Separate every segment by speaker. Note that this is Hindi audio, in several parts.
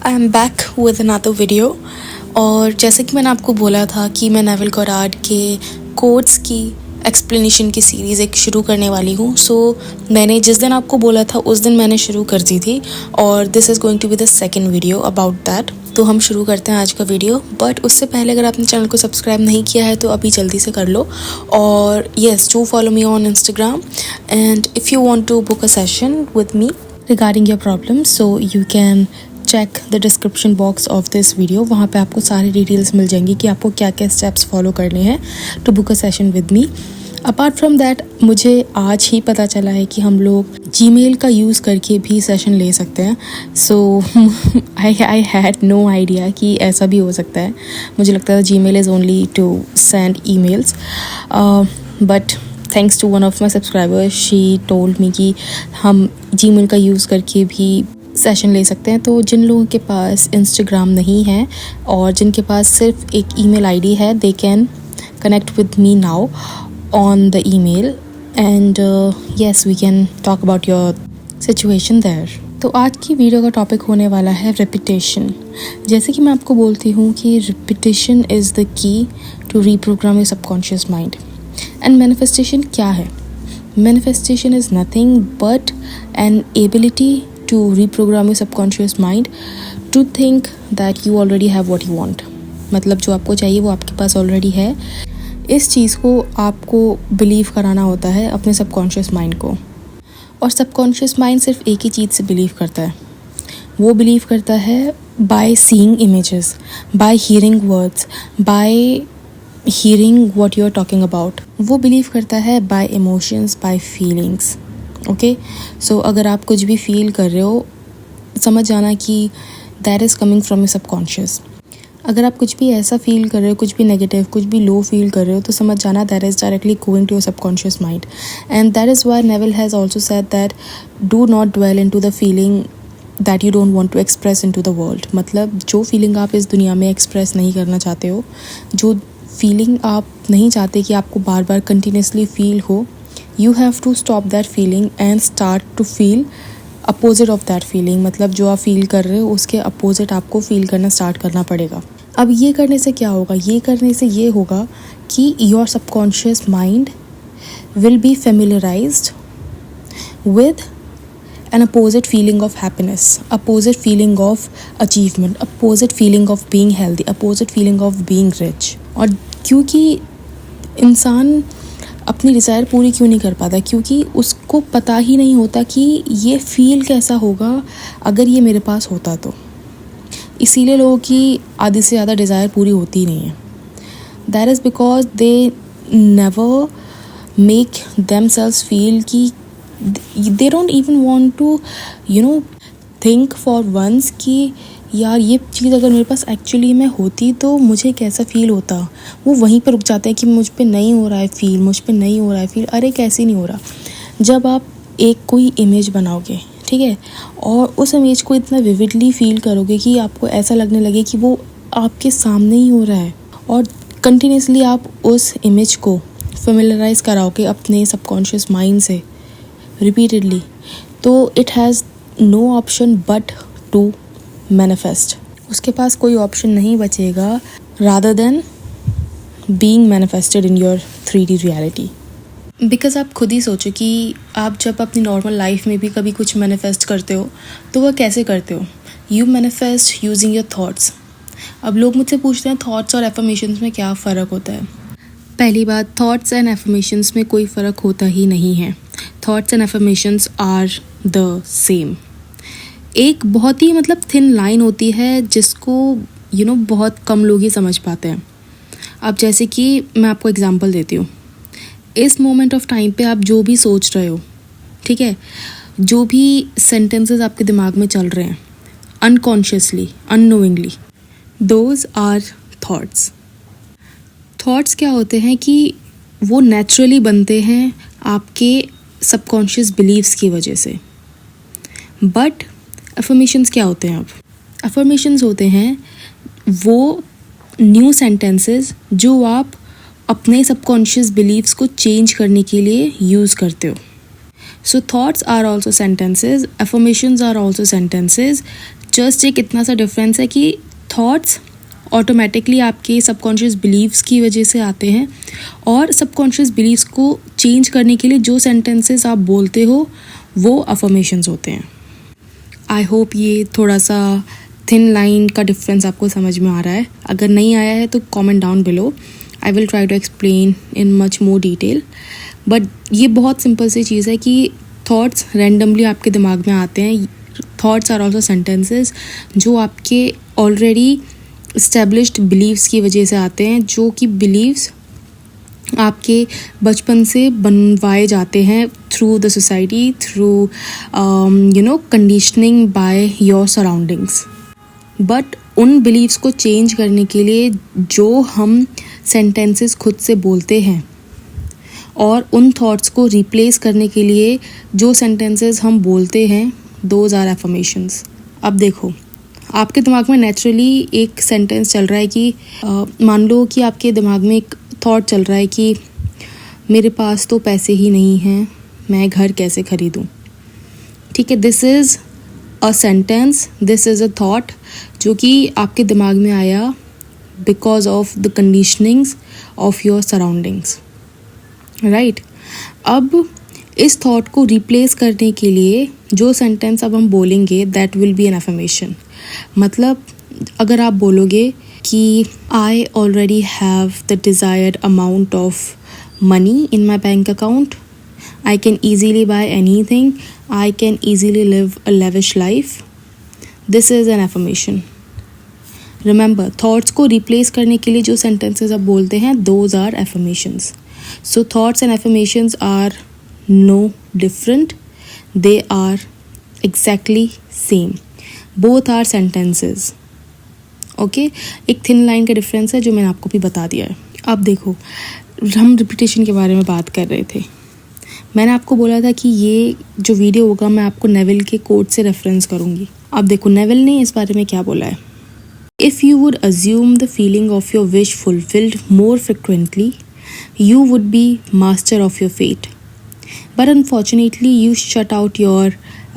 Speaker 1: I am back with another video. और जैसे कि मैंने आपको बोला था कि मैं नेविल गॉडार्ड के कोट्स की एक्सप्लेनेशन की सीरीज़ एक शुरू करने वाली हूँ। सो मैंने जिस दिन आपको बोला था उस दिन मैंने शुरू कर दी थी और this is going to be the second video about that. तो हम शुरू करते हैं आज का वीडियो, बट उससे पहले अगर आपने चैनल को सब्सक्राइब नहीं किया है तो अभी जल्दी से कर लो। और yes, do follow me on Instagram and if you want to book a session with me regarding your problem so you can check the description box of this video. वहाँ पे आपको सारी डिटेल्स मिल जाएंगी कि आपको क्या क्या स्टेप्स फॉलो करने हैं to book a session with me. Apart from that मुझे आज ही पता चला है कि हम लोग जीमेल का यूज़ करके भी सेशन ले सकते हैं। So I had no idea कि ऐसा भी हो सकता है। मुझे लगता था Gmail is only to send emails, but thanks to one of my subscribers she told me कि हम जीमेल का यूज़ करके भी सेशन ले सकते हैं। तो जिन लोगों के पास इंस्टाग्राम नहीं है और जिनके पास सिर्फ एक ईमेल आईडी है, they can connect with me now on the email and yes we can talk about your situation there. तो आज की वीडियो का टॉपिक होने वाला है रिपीटेशन। जैसे कि मैं आपको बोलती हूँ कि repetition is the key to reprogram your subconscious mind. And manifestation क्या है? Manifestation is nothing but an ability to reprogram your subconscious mind to think that you already have what you want। मतलब जो आपको चाहिए वो आपके पास ऑलरेडी है। इस चीज़ को आपको बिलीव कराना होता है अपने सबकॉन्शियस माइंड को। और सबकॉन्शियस माइंड सिर्फ एक ही चीज़ से बिलीव करता है, वो बिलीव करता है by seeing images, by hearing words, by hearing what you are talking about. वो बिलीव करता है by emotions, by feelings. Okay, so अगर आप कुछ भी फील कर रहे हो समझ जाना कि that is coming from your subconscious. अगर आप कुछ भी ऐसा फील कर रहे हो, कुछ भी नेगेटिव, कुछ भी लो फील कर रहे हो, तो समझ जाना that is directly going to your subconscious mind. And that is why Neville has also said that do not dwell into the feeling that you don't want to express into the world. मतलब जो फीलिंग आप इस दुनिया में एक्सप्रेस नहीं करना चाहते हो, जो फीलिंग आप नहीं चाहते कि आपको बार बार कंटिन्यूसली फील हो, you have to stop that feeling and start to feel opposite of that feeling। मतलब जो आप फील कर रहे हो उसके अपोजिट आपको फील करना स्टार्ट करना पड़ेगा। अब ये करने से क्या होगा? ये करने से ये होगा कि your subconscious mind will be familiarized with an opposite feeling of happiness, opposite feeling of achievement, opposite feeling of being healthy, opposite feeling of being rich। और क्योंकि इंसान अपनी डिज़ायर पूरी क्यों नहीं कर पाता? क्योंकि उसको पता ही नहीं होता कि ये फील कैसा होगा अगर ये मेरे पास होता तो। इसीलिए लोगों की आधी से ज़्यादा डिज़ायर पूरी होती ही नहीं है। That is because they never make themselves feel कि they don't even want to think for once कि यार ये चीज़ अगर मेरे पास एक्चुअली में होती तो मुझे कैसा फ़ील होता। वो वहीं पर रुक जाते हैं कि मुझ पे नहीं हो रहा है फ़ील, मुझ पे नहीं हो रहा है फ़ील। अरे कैसे नहीं हो रहा? जब आप एक कोई इमेज बनाओगे, ठीक है, और उस इमेज को इतना विविडली फील करोगे कि आपको ऐसा लगने लगे कि वो आपके सामने ही हो रहा है, और कंटिन्यूसली आप उस इमेज को फेमिलराइज कराओगे अपने सबकॉन्शियस माइंड से रिपीटेडली, तो it has no option but to manifest. उसके पास कोई ऑप्शन नहीं बचेगा rather than being manifested in your 3D reality. Because आप खुद ही सोचो कि आप जब अपनी नॉर्मल लाइफ में भी कभी कुछ मैनिफेस्ट करते हो तो वह कैसे करते हो? You manifest using your thoughts. अब लोग मुझसे पूछते हैं थॉट्स और एफर्मेशंस में क्या फ़र्क होता है? पहली बात, थॉट्स एंड एफर्मेशंस में कोई फ़र्क होता ही नहीं है। Thoughts and affirmations are the same. एक बहुत ही थिन लाइन होती है जिसको बहुत कम लोग ही समझ पाते हैं। अब जैसे कि मैं आपको एग्जांपल देती हूँ। इस मोमेंट ऑफ टाइम पे आप जो भी सोच रहे हो, ठीक है, जो भी सेंटेंसेस आपके दिमाग में चल रहे हैं unconsciously, unknowingly, those are thoughts. Thoughts क्या होते हैं कि वो नेचुरली बनते हैं आपके सबकॉन्शियस बिलीव्स की वजह से। बट अफर्मेशंस क्या होते हैं? अब अफर्मेशंस होते हैं वो न्यू सेंटेंसेस जो आप अपने सबकॉन्शियस बिलीव्स को चेंज करने के लिए यूज़ करते हो। So thoughts are also sentences, affirmations are also sentences just एक इतना सा डिफरेंस है कि थॉट्स ऑटोमेटिकली आपके सबकॉन्शियस बिलीव्स की वजह से आते हैं, और सबकॉन्शियस बिलीव्स को चेंज करने के लिए जो सेंटेंसेस आप बोलते हो वो अफर्मेशंस होते हैं। आई होप ये थोड़ा सा थिन लाइन का डिफरेंस आपको समझ में आ रहा है। अगर नहीं आया है तो comment down below, I will try to explain in much more detail. But ये बहुत सिंपल सी चीज़ है कि थॉट्स रैंडमली आपके दिमाग में आते हैं। थॉट्स आर ऑल्सो सेंटेंसेस जो आपके ऑलरेडी इस्टेब्लिश्ड बिलीव्स की वजह से आते हैं, जो कि बिलीव्स आपके बचपन से बनवाए जाते हैं through the society, through conditioning by your surroundings. But उन बिलीव्स को चेंज करने के लिए जो हम सेंटेंसेस खुद से बोलते हैं और उन थॉट्स को रिप्लेस करने के लिए जो सेंटेंसेस हम बोलते हैं, दोज आर अफर्मेशंस। अब देखो, आपके दिमाग में नेचुरली एक सेंटेंस चल रहा है कि मान लो कि आपके दिमाग में एक थॉट चल रहा है कि मेरे पास तो पैसे ही नहीं हैं, मैं घर कैसे खरीदूँ। ठीक है, this is a sentence, this is a thought जो कि आपके दिमाग में आया because of the conditionings of your surroundings, right. अब इस थॉट को रिप्लेस करने के लिए जो सेंटेंस अब हम बोलेंगे that will be an affirmation. मतलब अगर आप बोलोगे कि I already have the desired amount of money in my bank account, I can easily buy anything, I can easily live a lavish life, this is an affirmation. Remember, thoughts को रिप्लेस करने के लिए जो सेंटेंसेस आप बोलते हैं, those are affirmations. So thoughts and affirmations are no different, they are exactly same, both are sentences, okay. एक थिन लाइन का डिफरेंस है जो मैंने आपको भी बता दिया है। अब देखो, हम रिपीटेशन के बारे में बात कर रहे थे। मैंने आपको बोला था कि ये जो वीडियो होगा मैं आपको नेविल के कोट से रेफरेंस करूँगी। अब देखो, नेविल ने इस बारे में क्या बोला है। If you would assume the feeling of your wish fulfilled more frequently, you would be master of your fate. But unfortunately, you shut out your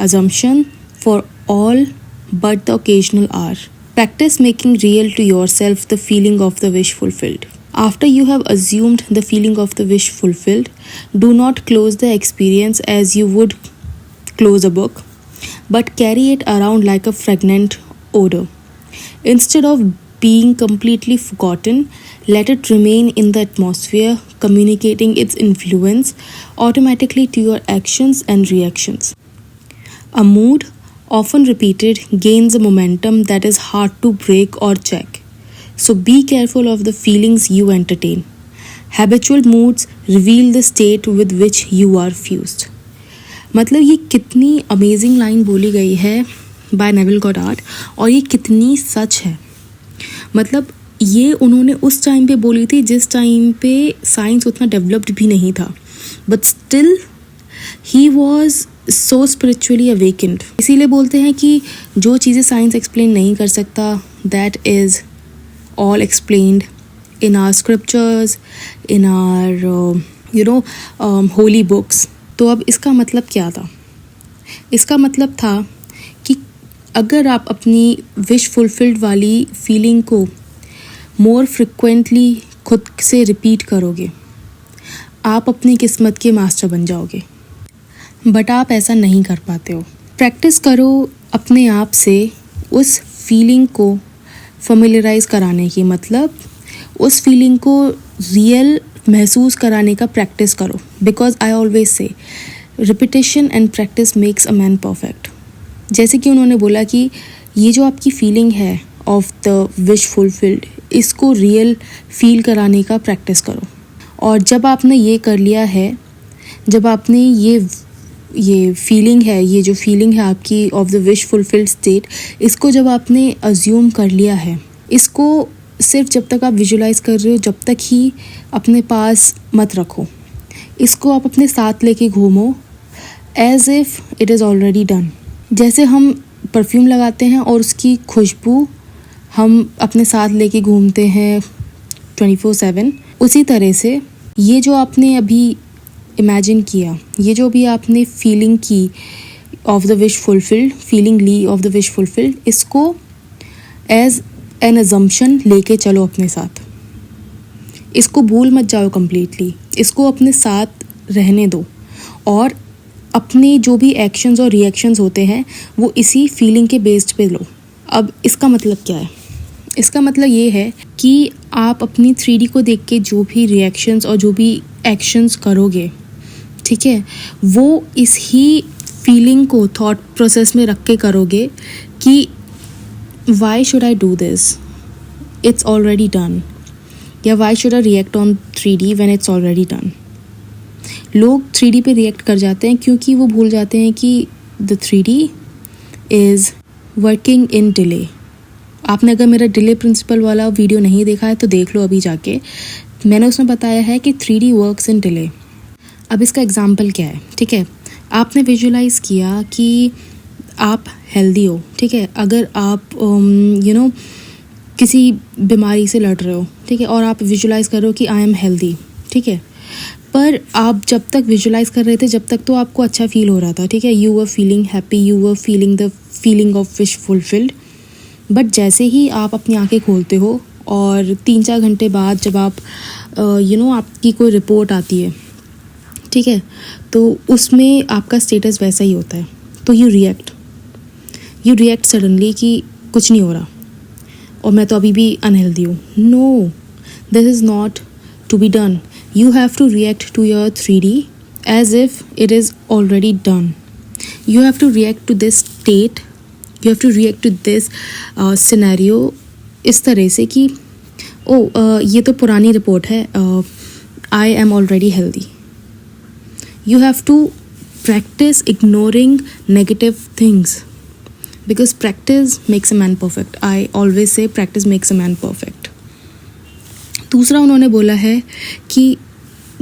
Speaker 1: assumption for all but the occasional hour. Practice making real to yourself the feeling of the wish fulfilled. After you have assumed the feeling of the wish fulfilled, do not close the experience as you would close a book, but carry it around like a fragrant odor. Instead of being completely forgotten, let it remain in the atmosphere, communicating its influence automatically to your actions and reactions. A mood, often repeated, gains a momentum that is hard to break or check. So be careful of the feelings you entertain. Habitual moods reveal the state with which you are fused. मतलब ये कितनी अमेजिंग लाइन बोली गई है बाय नेविल गॉडार्ड, और ये कितनी सच है। मतलब ये उन्होंने उस टाइम पे बोली थी जिस टाइम पे साइंस उतना डेवलप्ड भी नहीं था, but still he was so spiritually awakened. इसीलिए बोलते हैं कि जो चीज़ें साइंस एक्सप्लेन नहीं कर सकता, that is all explained in our scriptures, in our holy books. तो अब इसका मतलब क्या था? इसका मतलब था कि अगर आप अपनी विश फुलफिल्ड वाली फीलिंग को मोर फ्रिक्वेंटली खुद से रिपीट करोगे, आप अपनी किस्मत के मास्टर बन जाओगे। बट आप ऐसा नहीं कर पाते हो। प्रैक्टिस करो अपने आप से उस फीलिंग को फेमिलियराइज कराने की, मतलब उस फीलिंग को रियल महसूस कराने का प्रैक्टिस करो। Because I always say repetition and practice makes a man perfect. जैसे कि उन्होंने बोला कि ये जो आपकी फीलिंग है ऑफ द विश फुलफिल्ड, इसको रियल फील कराने का प्रैक्टिस करो। और जब आपने ये कर लिया है, जब आपने ये फीलिंग है, ये जो फीलिंग है आपकी of the wish fulfilled state, इसको जब आपने अज्यूम कर लिया है, इसको सिर्फ जब तक आप विजुलाइज कर रहे हो जब तक ही अपने पास मत रखो। इसको आप अपने साथ लेके घूमो as if it is already done. जैसे हम परफ्यूम लगाते हैं और उसकी खुशबू हम अपने साथ लेके घूमते हैं 24/7, उसी तरह से ये जो आपने अभी इमेजिन किया, ये जो भी आपने फीलिंग की, of the wish fulfilled, feeling ली ऑफ द विश फुलफिल्ड, इसको एज एन अजम्पशन लेके चलो अपने साथ। इसको भूल मत जाओ कम्प्लीटली, इसको अपने साथ रहने दो और अपने जो भी एक्शंस और रिएक्शंस होते हैं वो इसी फीलिंग के बेस्ड पे लो। अब इसका मतलब क्या है? इसका मतलब ये है कि आप अपनी 3D को देख के जो भी रिएक्शंस और जो भी एक्शंस करोगे, ठीक है, वो इस ही फीलिंग को थॉट प्रोसेस में रख के करोगे कि why should I do this, it's already done, या why should I react on 3D when it's already done. लोग 3D पे रिएक्ट कर जाते हैं क्योंकि वो भूल जाते हैं कि the 3D is working in delay. आपने अगर मेरा डिले प्रिंसिपल वाला वीडियो नहीं देखा है तो देख लो अभी जाके, मैंने उसमें बताया है कि 3D वर्क्स इन डिले। अब इसका एग्जांपल क्या है, ठीक है, आपने विजुलाइज़ किया कि आप हेल्दी हो, ठीक है, अगर आप किसी बीमारी से लड़ रहे हो, ठीक है, और आप विजुलाइज़ कर रहे हो कि आई एम हेल्दी, ठीक है, पर आप जब तक विजुलाइज़ कर रहे थे जब तक तो आपको अच्छा फील हो रहा था, ठीक है, you were feeling happy, you were feeling the feeling of wish fulfilled. But जैसे ही आप अपनी आंखें खोलते हो और 3-4 घंटे बाद जब आप आपकी कोई रिपोर्ट आती है, ठीक है, तो उसमें आपका स्टेटस वैसा ही होता है, तो यू रिएक्ट सडनली कि कुछ नहीं हो रहा और मैं तो अभी भी अनहेल्दी हूँ। No, this is not to be done. You have to react to your 3D as if it is already done. You have to react to this state. You have to react to this scenario इस तरह से कि ये तो पुरानी रिपोर्ट है, I am already healthy. You have to practice ignoring negative things because practice makes a man perfect. I always say practice makes a man perfect. दूसरा उन्होंने बोला है कि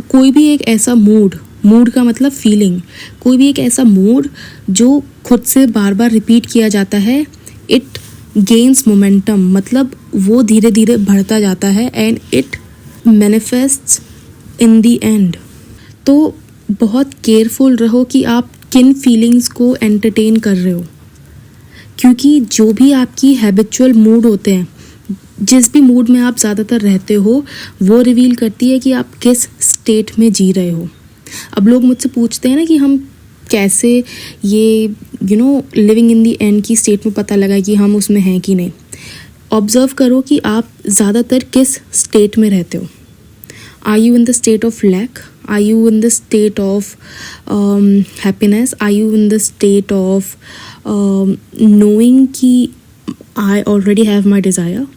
Speaker 1: कोई भी एक ऐसा मूड का मतलब फीलिंग, कोई भी एक ऐसा मूड जो खुद से बार बार रिपीट किया जाता है, इट गेन्स मोमेंटम, मतलब वो धीरे धीरे बढ़ता जाता है and it manifests in the end. तो बहुत केयरफुल रहो कि आप किन फीलिंग्स को एंटरटेन कर रहे हो, क्योंकि जो भी आपकी हैबिचुअल मूड होते हैं, जिस भी मूड में आप ज़्यादातर रहते हो, वो रिवील करती है कि आप किस स्टेट में जी रहे हो। अब लोग मुझसे पूछते हैं ना कि हम कैसे ये लिविंग इन दी एंड की स्टेट में पता लगा कि हम उसमें हैं कि नहीं। ऑब्ज़र्व करो कि आप ज़्यादातर किस स्टेट में रहते हो। Are you in the state of lack? Are you in the state of happiness? Are you in the state of knowing कि I already have my desire?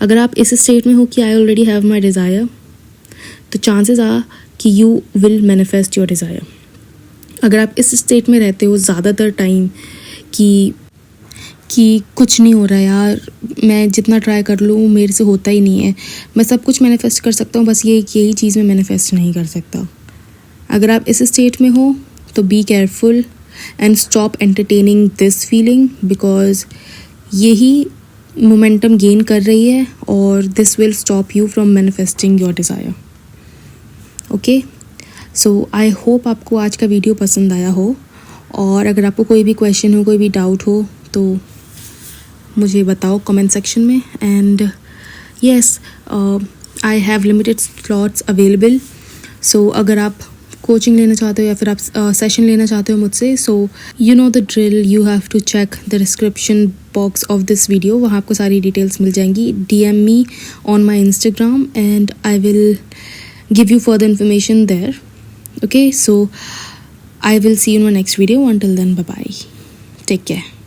Speaker 1: अगर आप इस स्टेट में हो कि I already have my desire, तो चांसेस आर कि you will manifest your desire. अगर आप इस स्टेट में रहते हो ज़्यादातर टाइम कि कुछ नहीं हो रहा यार, मैं जितना ट्राई कर लूँ मेरे से होता ही नहीं है, मैं सब कुछ मैनिफेस्ट कर सकता हूँ, बस यही चीज़ मैं मैनिफेस्ट नहीं कर सकता। अगर आप इस स्टेट में हो तो be careful and stop entertaining this feeling, because यही मोमेंटम गेन कर रही है और this will stop you from manifesting your desire. Okay, so I hope आपको आज का वीडियो पसंद आया हो, और अगर आपको कोई भी क्वेश्चन हो, कोई भी डाउट हो तो मुझे बताओ कमेंट सेक्शन में। And yes, I have limited slots available, so अगर आप कोचिंग लेना चाहते हो या फिर आप सेशन लेना चाहते हो मुझसे, so you know the drill, you have to check the description box of this video, वहाँ आपको सारी डिटेल्स मिल जाएंगी। DM me on my Instagram and I will give you further information there. Okay, so I will see you in my next video. Until then, bye bye, take care.